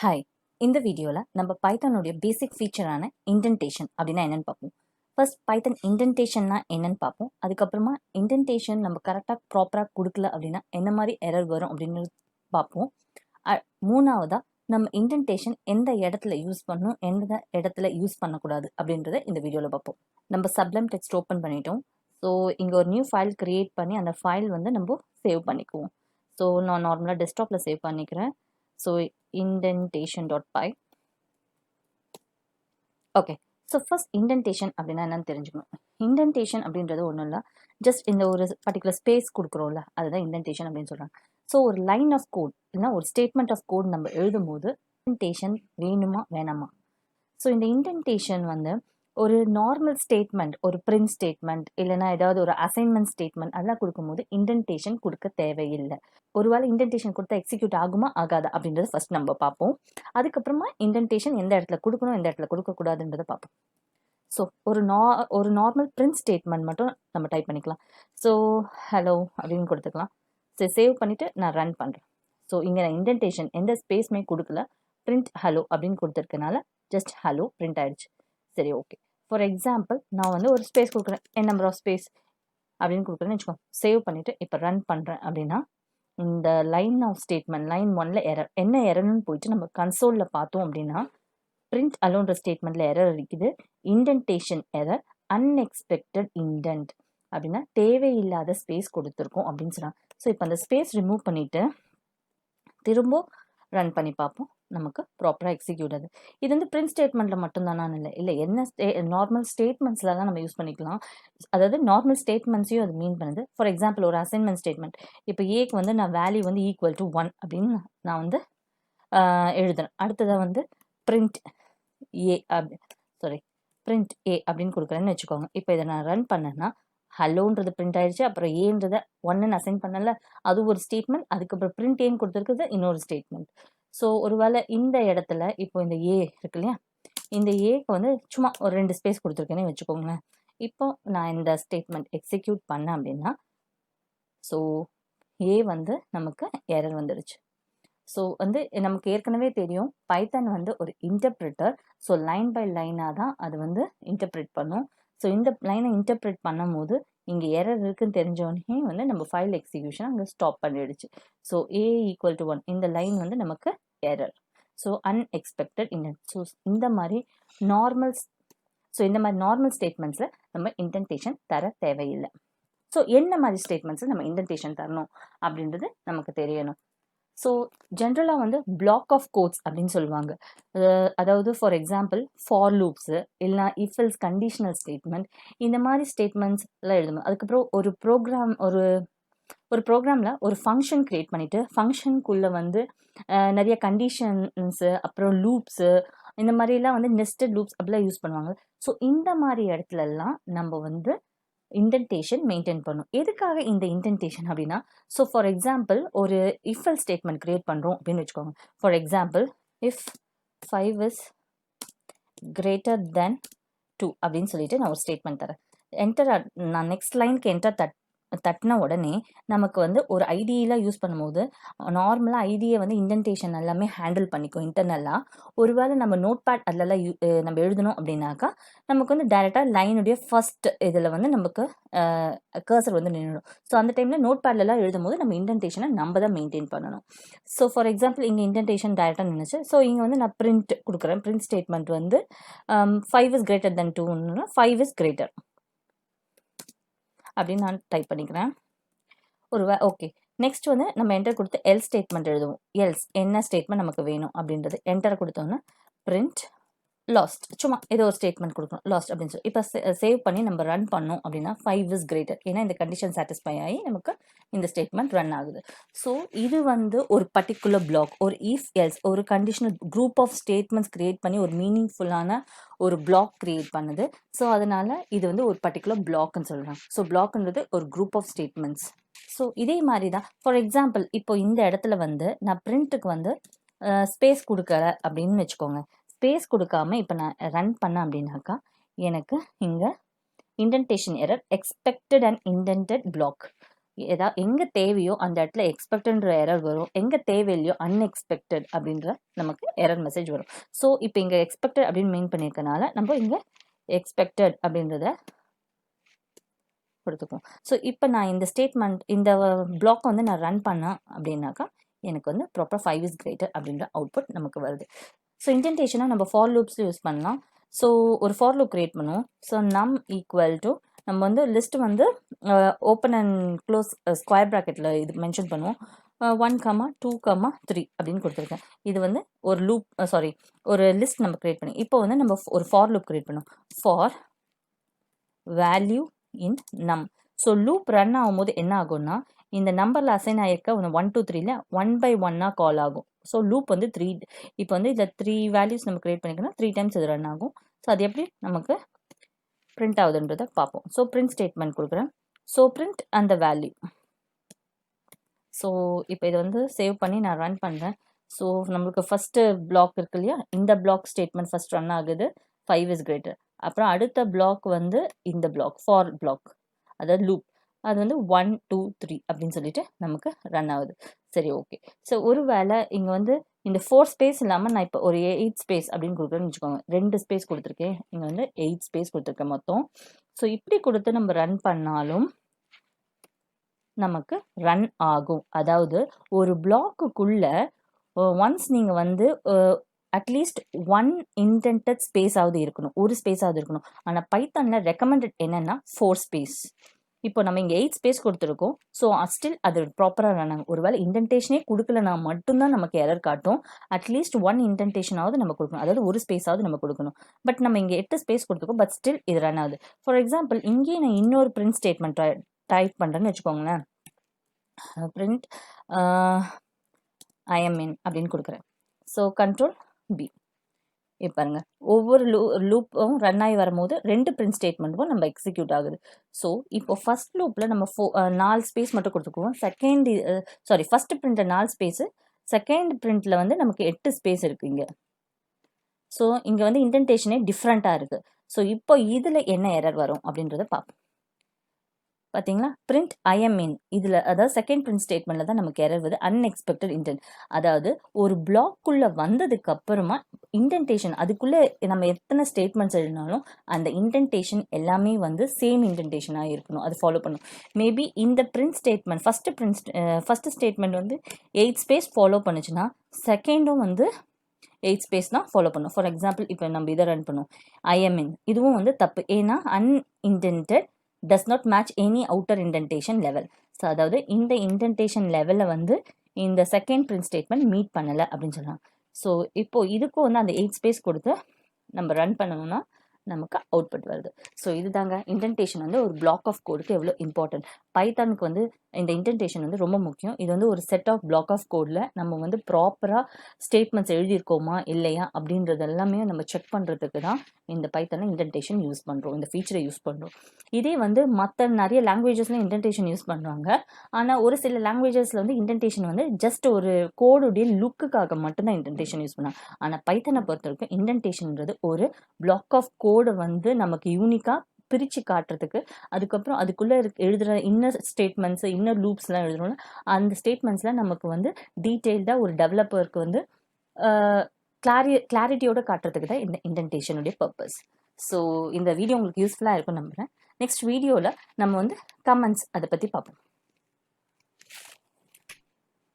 Hi, இந்த வீடியோவில் நம்ம பைத்தானுடைய பேசிக் ஃபீச்சரான இன்டென்டேஷன் அப்படின்னா என்னன்னு பார்ப்போம். ஃபர்ஸ்ட் பைத்தன் இன்டென்டேஷன்னா என்னன்னு பார்ப்போம். அதுக்கப்புறமா இன்டென்டேஷன் நம்ம கரெக்டாக ப்ராப்பராக கொடுக்கல அப்படின்னா என்ன மாதிரி எரர் வரும் அப்படின்னு பார்ப்போம். மூணாவதாக நம்ம இன்டென்டேஷன் எந்த இடத்துல யூஸ் பண்ணணும், எந்த இடத்துல யூஸ் பண்ணக்கூடாது அப்படின்றத இந்த வீடியோவில் பார்ப்போம். நம்ம சப்ளைம் டெக்ஸ்ட் ஓப்பன் பண்ணிட்டோம். ஸோ இங்கே ஒரு நியூ ஃபைல் க்ரியேட் பண்ணி அந்த ஃபைல் வந்து நம்ம சேவ் பண்ணிக்குவோம். ஸோ நான் நார்மலாக டெஸ்க்டாப்பில் சேவ் பண்ணிக்கிறேன். So indentation.py. Okay, so first indentation அப்படின்னா என்னன்னு தெரிஞ்சுக்கணும். இன்டென்டேஷன் அப்படின்றது ஒன்றும் இல்லை, ஜஸ்ட் இந்த ஒரு பர்டிகுலர் ஸ்பேஸ் கொடுக்குறோம்ல, அதுதான் இன்டென்டேஷன் அப்படின்னு சொல்கிறாங்க. ஸோ ஒரு லைன் ஆஃப் கோட் இல்லைன்னா ஒரு ஸ்டேட்மெண்ட் ஆஃப் கோட் நம்ம எழுதும் போது இன்டென்டேஷன் வேணுமா வேணாமா. ஸோ இந்த இன்டென்டேஷன் வந்து ஒரு நார்மல் ஸ்டேட்மெண்ட், ஒரு பிரிண்ட் ஸ்டேட்மெண்ட் இல்லைன்னா ஏதாவது ஒரு அசைன்மெண்ட் ஸ்டேட்மெண்ட் அதெல்லாம் கொடுக்கும்போது இன்டென்டேஷன் கொடுக்க தேவையில்லை. ஒருவேளை இன்டென்டேஷன் கொடுத்தா எக்ஸிக்யூட் ஆகுமா ஆகாதா அப்படின்றத ஃபர்ஸ்ட் நம்ம பார்ப்போம். அதுக்கப்புறமா இன்டென்டேஷன் எந்த இடத்துல கொடுக்கணும், எந்த இடத்துல கொடுக்கக்கூடாதுன்றதை பார்ப்போம். ஸோ ஒரு நார்மல் பிரிண்ட் ஸ்டேட்மெண்ட் மட்டும் நம்ம டைப் பண்ணிக்கலாம். ஸோ ஹலோ அப்படின்னு கொடுத்துக்கலாம். சரி, சேவ் பண்ணிவிட்டு நான் ரன் பண்ணுறேன். ஸோ இங்கே நான் இன்டென்டேஷன் எந்த ஸ்பேஸுமே கொடுக்கல, பிரிண்ட் ஹலோ அப்படின்னு கொடுத்துருக்கனால ஜஸ்ட் ஹலோ பிரிண்ட் ஆயிடுச்சு. சரி, ஓகே. ஃபார் எக்ஸாம்பிள் நான் வந்து ஒரு ஸ்பேஸ் கொடுக்குறேன், என் நம்பர் ஆஃப் ஸ்பேஸ் அப்படின்னு கொடுக்குறேன்னு வச்சுக்கோங்க. சேவ் பண்ணிவிட்டு இப்போ ரன் பண்ணுறேன் அப்படின்னா இந்த லைன் ஆஃப் ஸ்டேட்மெண்ட் லைன் 1ல் எரர் என்ன எரர்னு போயிட்டு நம்ம கன்சோலில் பார்த்தோம் அப்படின்னா பிரிண்ட் அலோன்ற ஸ்டேட்மெண்ட்டில் எரர் இருக்குது. இன்டென்டேஷன் எரர், அன்எக்ஸ்பெக்டட் இண்டென்ட் அப்படின்னா தேவையில்லாத ஸ்பேஸ் கொடுத்துருக்கோம் அப்படின்னு சொன்னாங்க. ஸோ இப்போ அந்த ஸ்பேஸ் ரிமூவ் பண்ணிவிட்டு திரும்ப ரன் பண்ணி பார்ப்போம், நமக்கு ப்ராப்பராக எக்ஸிக்யூட் ஆகுது. இது வந்து பிரிண்ட் ஸ்டேட்மெண்ட்டில் மட்டும்தானான்னு இல்லை என்ன நார்மல் ஸ்டேட்மெண்ட்ஸ்லாம் நம்ம யூஸ் பண்ணிக்கலாம். அதாவது நார்மல் ஸ்டேட்மெண்ட்ஸையும் அது மீன் பண்ணுது. ஃபார் எக்ஸாம்பிள் ஒரு அசைன்மெண்ட் ஸ்டேட்மெண்ட், இப்போ ஏக்கு வந்து நான் வேல்யூ வந்து ஈக்குவல் டு 1 அப்படின்னு நான் வந்து எழுதுறேன். அடுத்ததாக வந்து பிரிண்ட் ஏ பிரிண்ட் ஏ அப்படின்னு கொடுக்குறேன்னு வச்சுக்கோங்க. இப்போ இதை நான் ரன் பண்ணேன்னா ஹலோன்றது பிரிண்ட் ஆயிடுச்சு, அப்புறம் ஏன்றதை 1ன்னு அசைன் பண்ணல, அது ஒரு ஸ்டேட்மெண்ட். அதுக்கப்புறம் பிரிண்ட் ஏன்னு கொடுத்துருக்குது இன்னொரு ஸ்டேட்மெண்ட். ஸோ ஒருவேளை இந்த இடத்துல இப்போ இந்த ஏ இருக்கு இல்லையா, இந்த ஏக்கு வந்து சும்மா ஒரு 2 ஸ்பேஸ் கொடுத்துருக்கேனே வச்சுக்கோங்களேன். இப்போ நான் இந்த ஸ்டேட்மெண்ட் எக்ஸிக்யூட் பண்ணேன் அப்படின்னா ஸோ ஏ வந்து நமக்கு எரர் வந்துடுச்சு. ஸோ வந்து நமக்கு ஏற்கனவே தெரியும் பைத்தான் வந்து ஒரு இன்டர்பிரிட்டர். ஸோ லைன் பை லைனாக தான் அது வந்து இன்டர்பிரிட் பண்ணும். ஸோ இந்த லைனை இன்டர்பிரிட் பண்ணும் போது இங்கே எரர் இருக்குன்னு தெரிஞ்சோடனே வந்து நம்ம ஃபைல் எக்ஸிக்யூஷன் அங்கே ஸ்டாப் பண்ணிடுச்சு. ஸோ ஏ ஈக்குவல் டு 1 இந்த லைன் வந்து நமக்கு error. So unexpected indent. So இந்த மாதிரி நார்மல் ஸ்டேட்மெண்ட்ஸில் நம்ம இன்டென்டேஷன் தர தேவையில்லை. ஸோ என்ன மாதிரி ஸ்டேட்மெண்ட்ஸில் நம்ம இன்டென்டேஷன் தரணும் அப்படின்றது நமக்கு தெரியணும். ஸோ ஜென்ரலாக வந்து பிளாக் ஆஃப் கோட்ஸ் அப்படின்னு சொல்லுவாங்க. அதாவது ஃபார் எக்ஸாம்பிள் ஃபார் லூப்ஸு இல்லைனா இஃப் எல்ஸ் கண்டிஷனல் ஸ்டேட்மெண்ட், இந்த மாதிரி ஸ்டேட்மெண்ட்ஸ் எல்லாம் எழுதணும். அதுக்கப்புறம் ஒரு ப்ரோக்ராமில் ஒரு ஃபங்க்ஷன் க்ரியேட் பண்ணிவிட்டு ஃபங்க்ஷனுக்குள்ளே வந்து நிறைய கண்டிஷன்ஸு அப்புறம் லூப்ஸு இந்த மாதிரிலாம் வந்து நெஸ்டட் லூப்ஸ் அப்படிலாம் யூஸ் பண்ணுவாங்க. ஸோ இந்த மாதிரி இடத்துலலாம் நம்ம வந்து இன்டென்டேஷன் மெயின்டைன் பண்ணும். எதுக்காக இந்த இன்டென்டேஷன் அப்படின்னா, ஸோ ஃபார் எக்ஸாம்பிள் ஒரு இஃப் எல்ஸ் ஸ்டேட்மெண்ட் கிரியேட் பண்ணுறோம் அப்படின்னு வச்சுக்கோங்க. For example if 5 is greater தென் 2 அப்படின்னு சொல்லிட்டு நான் ஒரு ஸ்டேட்மெண்ட் தரேன். நான் நெக்ஸ்ட் லைனுக்கு என்டர் தட்டின உடனே நமக்கு வந்து ஒரு ஐடியெலாம் யூஸ் பண்ணும்போது நார்மலாக ஐடியை வந்து இன்டென்டேஷன் எல்லாமே ஹேண்டில் பண்ணிக்கும் இன்டர்னலாக. ஒருவேளை நம்ம நோட் பேட் அதிலலாம் நம்ம எழுதணும் அப்படின்னாக்கா நமக்கு வந்து டைரெக்டாக லைனுடைய ஃபர்ஸ்ட் இதில் வந்து நமக்கு கர்சர் வந்து நின்றுடும். ஸோ அந்த டைமில் நோட் பேட்லலாம் எழுதும் போது நம்ம இன்டென்டேஷனை நம்ம தான் மெயின்டைன் பண்ணணும். ஸோ ஃபார் எக்ஸாம்பிள் இங்கே இன்டென்டேஷன் டைரெக்டாக நின்றுச்சு. ஸோ இங்கே வந்து நான் பிரிண்ட் கொடுக்குறேன். பிரிண்ட் ஸ்டேட்மெண்ட் வந்து 5 இஸ் கிரேட்டர் தென் 2ன்னா 5 இஸ் கிரேட்டர் அப்படின்னு நான் டைப் பண்ணிக்கிறேன். ஓகே, நெக்ஸ்ட் வந்து நம்ம என்டர் கொடுத்து எல் ஸ்டேட்மெண்ட் எழுதுவோம். எல்ஸ் என்ன ஸ்டேட்மெண்ட் நமக்கு வேணும் அப்படின்றது என்டர் கொடுத்தோன்னா பிரிண்ட் லாஸ்ட், சும்மா ஏதோ ஒரு ஸ்டேட்மெண்ட் கொடுக்கணும் லாஸ்ட் அப்படின்னு சொல்லி. இப்போ சேவ் பண்ணி நம்ம ரன் பண்ணோம் அப்படின்னா 5 இஸ் கிரேட்டர், ஏன்னா இந்த கண்டிஷன் சாட்டிஸ்ஃபை ஆகி நமக்கு இந்த ஸ்டேட்மெண்ட் ரன் ஆகுது. ஸோ இது வந்து ஒரு பர்டிகுலர் பிளாக், ஒரு இஃப் எல்ஸ் ஒரு conditional group of statements create பண்ணி ஒரு மீனிங்ஃபுல்லான ஒரு பிளாக் கிரியேட் பண்ணுது. ஸோ அதனால இது வந்து ஒரு பர்டிகுலர் பிளாக்னு சொல்கிறாங்க. ஸோ பிளாக்ன்றது ஒரு குரூப் ஆஃப் ஸ்டேட்மெண்ட்ஸ். ஸோ இதே மாதிரி தான் ஃபார் எக்ஸாம்பிள் இப்போ இந்த இடத்துல வந்து நான் பிரிண்ட்டுக்கு வந்து ஸ்பேஸ் கொடுக்கல அப்படின்னு வச்சுக்கோங்க. ஸ்பேஸ் கொடுக்காம இப்போ நான் ரன் பண்ணேன் அப்படின்னாக்கா எனக்கு இங்கே indentation error expected and indented block எங்கே தேவையோ அந்த இடத்துல எக்ஸ்பெக்டட்ன்ற எரர் வரும், எங்கே தேவையில்லையோ அன்எக்ஸ்பெக்டட் அப்படின்ற நமக்கு எரர் மெசேஜ் வரும். ஸோ இப்போ இங்கே எக்ஸ்பெக்டட் அப்படின்னு மெயின் பண்ணியிருக்கனால நம்ம இங்கே எக்ஸ்பெக்டட் அப்படின்றத கொடுத்துக்குவோம். ஸோ இப்போ நான் இந்த ஸ்டேட்மெண்ட் இந்த பிளாக் வந்து நான் ரன் பண்ணேன் அப்படின்னாக்கா எனக்கு வந்து ப்ராப்பர் 5 இஸ் கிரேட்டர் அப்படின்ற அவுட்புட் நமக்கு வருது. ஸோ இன்டென்டேஷனாக நம்ம ஃபார் லூப்ஸ் யூஸ் பண்ணலாம். ஸோ ஒரு ஃபார் லூப் கிரியேட் பண்ணுவோம். ஸோ நம் ஈக்குவல் டு நம்ம வந்து லிஸ்ட் வந்து ஓப்பன் அண்ட் க்ளோஸ் ஸ்கொயர் ப்ராக்கெட்டில் இது மென்ஷன் பண்ணுவோம். 1, 2, 3 அப்படின்னு கொடுத்துருக்கேன். இது வந்து ஒரு லூப் ஒரு லிஸ்ட் நம்ம கிரியேட் பண்ணி இப்போ வந்து நம்ம ஒரு ஃபார் லூப் கிரியேட் பண்ணுவோம். ஃபார் வேல்யூ இன் நம். ஸோ லூப் ரன் ஆகும்போது என்ன ஆகும்னா இந்த நம்பரில் அசைன் ஆகிருக்க 1, 2, 3ல 1 by 1 கால் ஆகும். ஸோ லூப் வந்து 3 இப்போ வந்து இதில் 3 வேல்யூஸ் நம்ம கிரியேட் பண்ணிக்கணும், 3 டைம்ஸ் இது ரன் ஆகும். ஸோ அது எப்படி நமக்கு பிரிண்ட் ஆகுதுன்றதை பார்ப்போம். ஸோ பிரிண்ட் ஸ்டேட்மெண்ட் கொடுக்குறேன். ஸோ பிரிண்ட் அந்த வேல்யூ. ஸோ இப்போ இதை வந்து சேவ் பண்ணி நான் ரன் பண்ணுறேன். ஸோ நம்மளுக்கு ஃபஸ்ட்டு பிளாக் இருக்கு இல்லையா, இந்த பிளாக் ஸ்டேட்மெண்ட் ஃபஸ்ட் ரன் ஆகுது, 5 இஸ் கிரேட்டர். அப்புறம் அடுத்த பிளாக் வந்து இந்த பிளாக் ஃபார் பிளாக், அதாவது லூப், அது வந்து 1, 2, 3 அப்படின்னு சொல்லிட்டு நமக்கு ரன் ஆகுது. சரி, ஓகே. ஸோ ஒரு வேளை இங்கே வந்து இந்த 4 ஸ்பேஸ் இல்லாமல் நான் இப்போ ஒரு 8 ஸ்பேஸ் அப்படின்னு கொடுக்குறேன்னு வச்சுக்கோங்க. 2 ஸ்பேஸ் கொடுத்துருக்கேன், இங்கே வந்து 8 ஸ்பேஸ் கொடுத்துருக்கேன் மொத்தம். ஸோ இப்படி கொடுத்து நம்ம ரன் பண்ணாலும் நமக்கு ரன் ஆகும். அதாவது ஒரு பிளாக்குக்குள்ள ஒன்ஸ் நீங்கள் வந்து அட்லீஸ்ட் 1 இன்டென்டட் ஸ்பேஸாவது இருக்கணும், ஒரு ஸ்பேஸாவது இருக்கணும். ஆனால் பைத்தானில் ரெக்கமெண்டட் என்னென்னா 4 ஸ்பேஸ். இப்போ நம்ம இங்கே 8 ஸ்பேஸ் கொடுத்துருக்கோம். ஸோ ஸ்டில் அது ப்ராப்பராக ரன் ஆகும். ஒருவேளை இன்டென்டேஷனே கொடுக்கலனா மட்டும்தான் நமக்கு எரர் காட்டும். அட்லீஸ்ட் 1 இன்டென்டேஷனாவது நம்ம கொடுக்கணும், அதாவது ஒரு ஸ்பேஸாவது நம்ம கொடுக்கணும். பட் நம்ம இங்கே 8 ஸ்பேஸ் கொடுத்துருக்கோம், பட் ஸ்டில் இது ரன் ஆகுது. ஃபார் எக்ஸாம்பிள் இங்கேயே நான் இன்னொரு பிரிண்ட் ஸ்டேட்மெண்ட் டைப் பண்ணுறேன்னு வச்சுக்கோங்களேன். பிரிண்ட் IMN அப்படின்னு கொடுக்குறேன். So control B. இப்போ பாருங்க, ஒவ்வொரு லூப்பும் ரன் ஆகி வரும்போது 2 பிரிண்ட் ஸ்டேட்மெண்ட்டும் நம்ம எக்ஸிக்யூட் ஆகுது. ஸோ இப்போ ஃபர்ஸ்ட் லூப்பில் நம்ம 4 ஸ்பேஸ் மட்டும் கொடுத்துக்குவோம். ஃபர்ஸ்ட் பிரிண்ட்டில் 4 ஸ்பேஸு, செகண்ட் பிரிண்ட்டில் வந்து நமக்கு 8 ஸ்பேஸ் இருக்குது இங்கே. ஸோ இங்கே வந்து இன்டென்டேஷனே டிஃப்ரெண்ட்டாக இருக்குது. ஸோ இப்போ இதில் என்ன எரர் வரும் அப்படின்றத பார்ப்போம். பார்த்தீங்களா, பிரிண்ட் IMN இதில், அதாவது செகண்ட் பிரிண்ட் ஸ்டேட்மெண்ட்டில் தான் நமக்கு எரர் வருது, அன்எக்ஸ்பெக்டட் இன்டென்ட். அதாவது ஒரு பிளாக்குள்ளே வந்ததுக்கு அப்புறமா இன்டென்டேஷன், அதுக்குள்ளே நம்ம எத்தனை ஸ்டேட்மெண்ட்ஸ் எழுதினாலும் அந்த இன்டென்டேஷன் எல்லாமே வந்து சேம் இன்டென்டேஷனாக இருக்கணும், அது ஃபாலோ பண்ணணும். மேபி இந்த பிரிண்ட் ஸ்டேட்மெண்ட் ஃபஸ்ட்டு ஸ்டேட்மெண்ட் வந்து 8 ஸ்பேஸ் ஃபாலோ பண்ணுச்சுன்னா செகண்டும் வந்து 8 ஸ்பேஸ் தான் ஃபாலோ பண்ணும். ஃபார் எக்ஸாம்பிள் இப்போ நம்ம இதை ரன் பண்ணுவோம், IMN, இதுவும் வந்து தப்பு. ஏன்னா unintended does not match any outer indentation level. So அதாவது இந்த இன்டென்டேஷன் லெவலில் வந்து இந்த செகண்ட் பிரிண்ட் ஸ்டேட்மெண்ட் மீட் பண்ணலை அப்படின்னு சொல்கிறாங்க. ஸோ இப்போ இதுக்கும் வந்து அந்த 8 ஸ்பேஸ் கொடுத்து நம்ம ரன் பண்ணணும்னா நமக்கு அவுட்புட் வருது. ஸோ இதுதாங்க இன்டென்டேஷன் வந்து ஒரு பிளாக் ஆஃப் கோடுக்கு எவ்வளோ இம்பார்ட்டன்ட். பைத்தானுக்கு வந்து இந்த இன்டென்டேஷன் வந்து ரொம்ப முக்கியம். இது வந்து ஒரு செட் ஆஃப் பிளாக் ஆஃப் கோடில் நம்ம வந்து ப்ராப்பராக ஸ்டேட்மெண்ட்ஸ் எழுதியிருக்கோமா இல்லையா அப்படின்றது எல்லாமே நம்ம செக் பண்ணுறதுக்கு தான் இந்த பைத்தானில் இன்டென்டேஷன் யூஸ் பண்ணுறோம், இந்த ஃபீச்சரை யூஸ் பண்ணுறோம். இதே வந்து மற்ற நிறைய லாங்குவேஜஸ்லாம் இன்டென்டேஷன் யூஸ் பண்ணுறாங்க. ஆனால் ஒரு சில லாங்குவேஜஸில் வந்து இன்டென்டேஷன் வந்து ஜஸ்ட் ஒரு கோடுடைய லுக்குக்காக மட்டும்தான் இன்டென்டேஷன் யூஸ் பண்ணாங்க. ஆனால் பைத்தானை பொறுத்த வரைக்கும் இன்டென்டேஷன்ன்றது ஒரு பிளாக் ஆஃப் கோடை வந்து நமக்கு யூனிக்காக பிரித்து காட்டுறதுக்கு, அதுக்கப்புறம் அதுக்குள்ளே எழுதுகிற இன்னர் ஸ்டேட்மெண்ட்ஸ், இன்னர் லூப்ஸ்லாம் எழுதுறோம்ல, அந்த ஸ்டேட்மெண்ட்ஸ்லாம் நமக்கு வந்து டீட்டெயில்டாக ஒரு டெவலப்பருக்கு வந்து கிளாரிட்டியோட காட்டுறதுக்கு தான் இந்த இன்டென்டேஷனுடைய பர்பஸ். ஸோ இந்த வீடியோ உங்களுக்கு யூஸ்ஃபுல்லாக இருக்கும்னு நம்புகிறேன். நெக்ஸ்ட் வீடியோவில் நம்ம வந்து கமெண்ட்ஸ் அதை பற்றி பார்ப்போம்.